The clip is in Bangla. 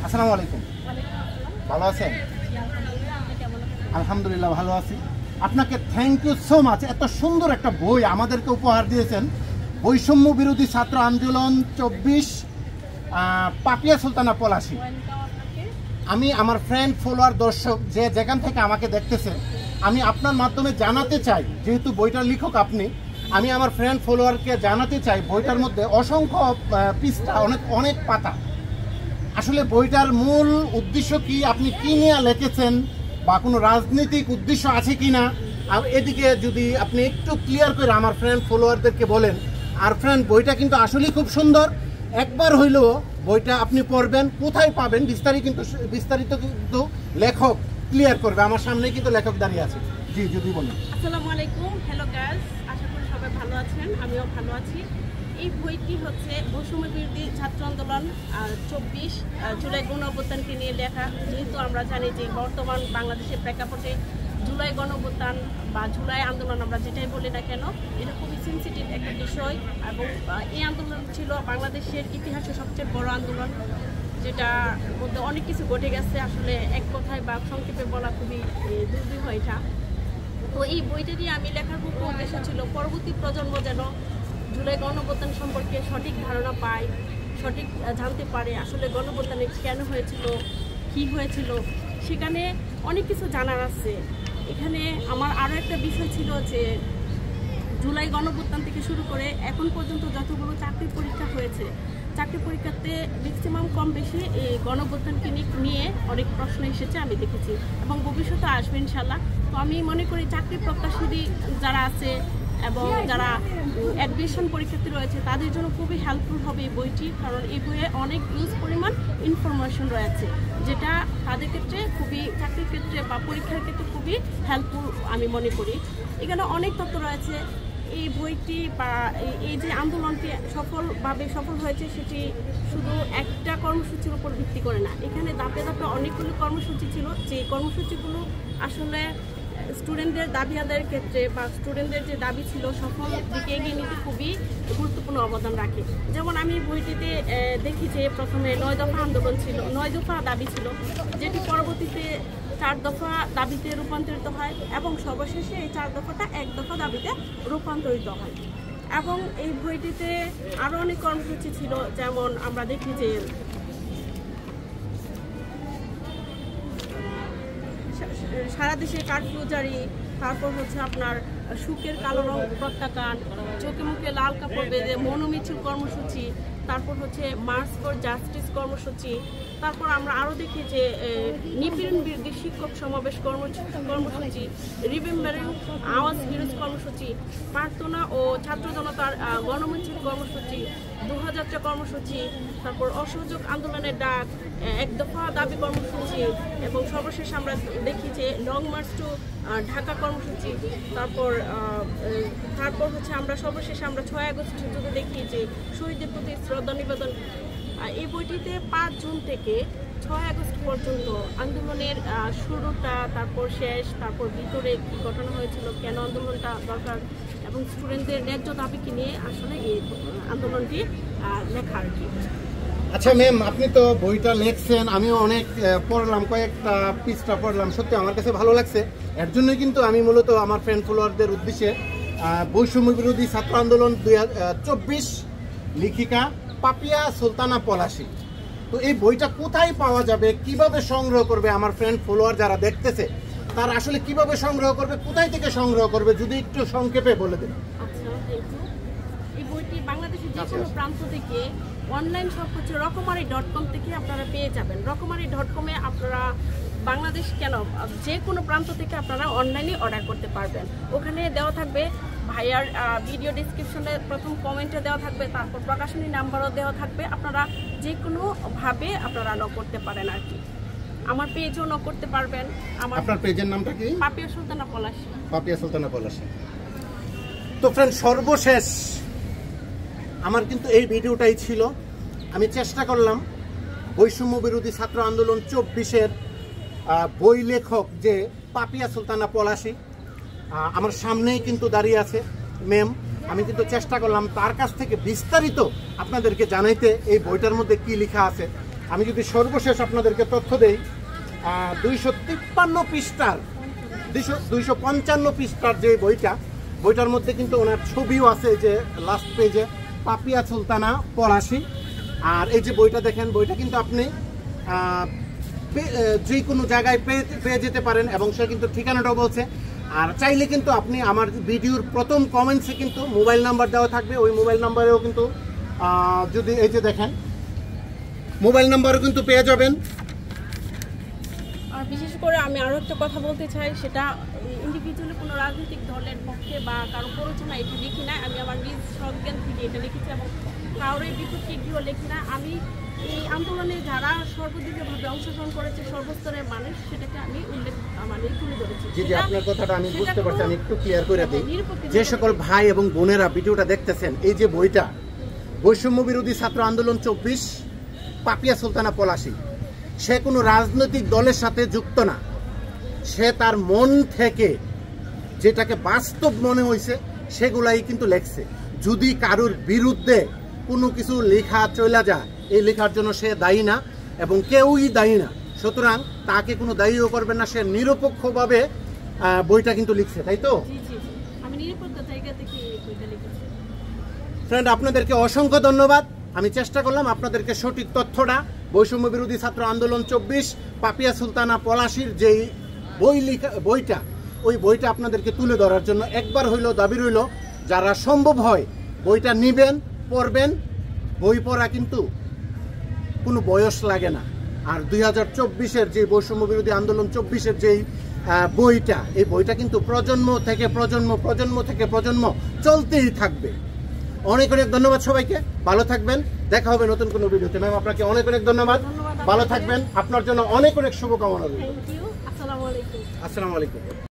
আসসালামু আলাইকুম। ভালো আছেন? আলহামদুলিল্লাহ ভালো আছি। আপনাকে থ্যাংক ইউ সো মাচ, এত সুন্দর একটা বই আমাদেরকে উপহার দিয়েছেন। বৈষম্য বিরোধী ছাত্র আন্দোলন 24 পাপিয়া সুলতানা পলাশী। আমি আমার ফ্রেন্ড ফলোয়ার দর্শক যে যেখান থেকে আমাকে দেখতেছে, আমি আপনার মাধ্যমে জানাতে চাই, যেহেতু বইটার লেখক আপনি, আমি আমার ফ্রেন্ড ফলোয়ারকে জানাতে চাই বইটার মধ্যে অসংখ্য পৃষ্ঠা, অনেক পাতা। আসলে বইটার মূল উদ্দেশ্য কি, আপনি কি নিয়ে লিখেছেন বা কোনো রাজনৈতিক উদ্দেশ্য আছে কি না, আর এদিকে যদি আপনি একটু ক্লিয়ার করে আমার ফ্রেন্ড ফলোয়ারদেরকে বলেন। আর ফ্রেন্ড, বইটা কিন্তু আসলেই খুব সুন্দর। একবার হইলেও বইটা আপনি পড়বেন, কোথায় পাবেন বিস্তারিত কিন্তু লেখক ক্লিয়ার করবে। আমার সামনে কিন্তু লেখক দাঁড়িয়ে আছে। জি, যদি বলেন। আসসালামু আলাইকুম, হ্যালো গাইস, আশা করি সবাই ভালো আছেন, আমিও ভালো আছি। এই বইটি হচ্ছে বৈষম্য বিরোধী ছাত্র আন্দোলন 24 জুলাই গণ অভ্যুত্থানকে নিয়ে লেখা। যেহেতু আমরা জানি যে বর্তমান বাংলাদেশের প্রেক্ষাপটে জুলাই গণ অভ্যুত্থান বা জুলাই আন্দোলন আমরা যেটাই বলি না কেন, এটা খুবই সেন্সিটিভ একটা বিষয়। এবং এই আন্দোলন ছিল বাংলাদেশের ইতিহাসে সবচেয়ে বড় আন্দোলন, যেটার মধ্যে অনেক কিছু ঘটে গেছে। আসলে এক কথায় বা সংক্ষেপে বলা খুবই দুর্বিহ এটা। তো এই বইটা দিয়ে আমি লেখার মুখ্য উদ্দেশ্য ছিল পরবর্তী প্রজন্ম যেন জুলাই গণঅভ্যুত্থান সম্পর্কে সঠিক ধারণা পায়, সঠিক জানতে পারে আসলে গণঅভ্যুত্থানে কেন হয়েছিল, কি হয়েছিল, সেখানে অনেক কিছু জানার আছে। এখানে আমার আরও একটা বিষয় ছিল যে জুলাই গণঅভ্যুত্থান থেকে শুরু করে এখন পর্যন্ত যতগুলো চাকরির পরীক্ষা হয়েছে, চাকরি পরীক্ষাতে ম্যাক্সিমাম কম বেশি এই গণঅভ্যুত্থানকে নিয়ে অনেক প্রশ্ন এসেছে আমি দেখেছি, এবং ভবিষ্যতে আসবে ইনশাল্লাহ। তো আমি মনে করি চাকরি প্রত্যাশী যারা আছে এবং যারা অ্যাডমিশন পরীক্ষার্থী রয়েছে তাদের জন্য খুবই হেল্পফুল হবে এই বইটি, কারণ এই বইয়ে অনেক ইউজ পরিমাণ ইনফরমেশন রয়েছে, যেটা তাদের ক্ষেত্রে খুবই, চাকরির ক্ষেত্রে বা পরীক্ষার ক্ষেত্রে খুবই হেল্পফুল আমি মনে করি। এখানে অনেক তথ্য রয়েছে। এই বইটি বা এই যে আন্দোলনটি সফল হয়েছে সেটি শুধু একটা কর্মসূচির উপর ভিত্তি করে না, এখানে ধাপে ধাপে অনেকগুলো কর্মসূচি ছিল, যে কর্মসূচিগুলো আসলে স্টুডেন্টদের দাবি আদায়ের ক্ষেত্রে বা স্টুডেন্টদের যে দাবি ছিল সফল দিকে এগিয়ে নিতে খুবই গুরুত্বপূর্ণ অবদান রাখে। যেমন আমি বইটিতে দেখি যে প্রথমে 9 দফা আন্দোলন ছিল, 9 দফা দাবি ছিল, যেটি পরবর্তীতে 4 দফা দাবিতে রূপান্তরিত হয় এবং সর্বশেষে এই 4 দফাটা 1 দফা দাবিতে রূপান্তরিত হয়। এবং এই বইটিতে আরও অনেক কর্মসূচি ছিল, যেমন আমরা দেখি যে সারা দেশে কারফিউ জারি, তারপর হচ্ছে আপনার শুকের কালো রং প্রত্যাখ্যান, চোখে মুখে লাল কাপড় বেঁধে মনোমিছিল কর্মসূচি, তারপর হচ্ছে মার্চ ফর জাস্টিস কর্মসূচি, তারপর আমরা আরও দেখি যে নিপীড়ন বিরোধী শিক্ষক সমাবেশ কর্মসূচি, রিমেম্বারিং আওয়াজ হিরোজ কর্মসূচি, প্রার্থনা ও ছাত্র জনতার গণমিছিল কর্মসূচি, দোহাযাত্রা কর্মসূচি, তারপর অসহযোগ আন্দোলনের ডাক, 1 দফা দাবি কর্মসূচি, এবং সর্বশেষ আমরা দেখি যে লং মার্চ টু ঢাকা কর্মসূচি। তারপর হচ্ছে আমরা সর্বশেষে 6 আগস্ট যদি দেখি যে শহীদদের প্রতি শ্রদ্ধা নিবেদন। এই বইটিতে 5 জুন থেকে 6 আগস্ট পর্যন্ত আন্দোলনের শুরুটা, তারপর শেষ, তারপর ভিতরে কী ঘটনা হয়েছিল, কেন আন্দোলনটা দরকার, এবং স্টুডেন্টদের ন্যায্য দাবিকে নিয়ে আসলে এই আন্দোলনটি লেখা আর কি। আচ্ছা ম্যাম, আপনি তো বইটা লিখছেন, আমিও অনেক পড়লাম, কয়েকটা পৃষ্ঠা পড়লাম, সত্যি আমার কাছে ভালো লাগছে। এর জন্যই কিন্তু আমি মূলত আমার ফ্রেন্ড ফলোয়ারদের উদ্দেশ্যে বৈষম্য বিরোধী ছাত্র আন্দোলন 2024 লেখিকা পাপিয়া সুলতানা পলাশী। তো এই বইটা কোথায় পাওয়া যাবে, কিভাবে সংগ্রহ করবে আমার ফ্রেন্ড ফলোয়ার যারা দেখতেছে, তারা আসলে কিভাবে সংগ্রহ করবে, কোথায় থেকে সংগ্রহ করবে, যদি একটু সংক্ষেপে বলে দেন। আচ্ছা, এই বইটি বাংলাদেশের যে কোনো প্রান্ত থেকে অনলাইন শপ হচ্ছে রকমারি.com থেকে আপনারা পেয়ে যাবেন। রকমারি.com-এ আপনারা বাংলাদেশ কেন যে কোনো প্রান্ত থেকে আপনারা অনলাইনে অর্ডার করতে পারবেন। ওখানে দেওয়া থাকবে ভাইয়ার ভিডিও ডিসক্রিপশনে প্রথম কমেন্টে দেওয়া থাকবে, তারপর প্রকাশনী নাম্বারও দেওয়া থাকবে। আপনারা যে কোনোভাবে আপনারা নক করতে পারেন আর কি। আমার পেজও নক করতে পারবেন। আপনার পেজের নামটা কি? পাপিয়া সুলতানা পলাশী। পাপিয়া সুলতানা পলাশী। তো ফ্রেন্ড, সর্বশেষ আমার কিন্তু এই ভিডিওটাই ছিল। আমি চেষ্টা করলাম বৈষম্য বিরোধী ছাত্র আন্দোলন 24-এর বই লেখক যে পাপিয়া সুলতানা পলাশী আমার সামনেই কিন্তু দাঁড়িয়ে আছে ম্যাম। আমি কিন্তু চেষ্টা করলাম তার কাছ থেকে বিস্তারিত আপনাদেরকে জানাইতে এই বইটার মধ্যে কি লেখা আছে। আমি যদি সর্বশেষ আপনাদেরকে তথ্য দেই, 253 পৃষ্ঠার 255 পৃষ্ঠার যে বইটার মধ্যে কিন্তু ওনার ছবিও আছে, যে লাস্ট পেজে পাপিয়া সুলতানা পলাশী। আর এই যে বইটা দেখেন, বইটা কিন্তু আপনি যে কোনো জায়গায় পেয়ে যেতে পারেন, এবং সে কিন্তু ঠিকানাটাও বলছে। আর চাইলে কিন্তু আপনি আমার ভিডিওর প্রথম কমেন্টসে কিন্তু মোবাইল নাম্বার দেওয়া থাকবে, ওই মোবাইল নাম্বারেও কিন্তু যদি এই যে দেখেন মোবাইল নাম্বারও কিন্তু পেয়ে যাবেন। আর বিশেষ করে আমি আরও একটা কথা বলতে চাই, সেটা ইন্ডিভিজুয়ালি কোনো রাজনৈতিক দলের পক্ষে বা কারো প্ররোচনা এটা লিখি না, আমি আমার নিজ সজ্ঞান থেকে এটা লিখেছি এবং কারোর বিপক্ষে গিয়েও লিখি না। আমি এই আন্দোলনে যারা সর্বদিকভাবে অংশগ্রহণ করেছে সর্বস্তরের মানুষ, সেটাকে আমি উল্লেখ তুলে ধরেছি। জি, আপনার কথাটা আমি বুঝতে পারছি, আমি একটু ক্লিয়ার করে দিই। যে সকল ভাই এবং বোনেরা ভিডিওটা দেখতেছেন, এই যে বইটা বৈষম্য বিরোধী ছাত্র আন্দোলন 24 পাপিয়া সুলতানা পলাশী, সে কোনো রাজনৈতিক দলের সাথে যুক্ত না, সে তার মন থেকে যেটাকে বাস্তব মনে হয়েছে সেগুলাই কিন্তু লেখছে। যদি কারোর বিরুদ্ধে কোনো কিছু লেখা চলে যায়, এই লেখার জন্য সে দায়ী না এবং কেউই দায়ী না, সুতরাং তাকে কোনো দায়ীও করবেন না। সে নিরপেক্ষভাবে বইটা কিন্তু লিখছে, তাই তো? আমি নিরপেক্ষ জায়গা থেকে বইটা লিখেছি। ফ্রেন্ড, আপনাদেরকে অসংখ্য ধন্যবাদ। আমি চেষ্টা করলাম আপনাদেরকে সঠিক তথ্যটা বৈষম্য বিরোধী ছাত্র আন্দোলন 24 পাপিয়া সুলতানা পলাশীর যেই বইটা, ওই বইটা আপনাদেরকে তুলে ধরার জন্য। একবার হইলো দাবি রইল, যারা সম্ভব হয় বইটা নিবেন, পড়বেন। বই পড়া কিন্তু কোনো বয়স লাগে না। আর 2024-এর যে বৈষম্য বিরোধী আন্দোলন 24-এর যেই বইটা, এই বইটা কিন্তু প্রজন্ম থেকে প্রজন্ম চলতেই থাকবে। অনেক অনেক ধন্যবাদ সবাইকে, ভালো থাকবেন, দেখা হবে নতুন কোনো ভিডিওতে। ম্যাম, আপনাকে অনেক অনেক ধন্যবাদ, ভালো থাকবেন, আপনার জন্য অনেক অনেক শুভকামনা রইল। Thank you. আসসালামু আলাইকুম। আসসালামু আলাইকুম।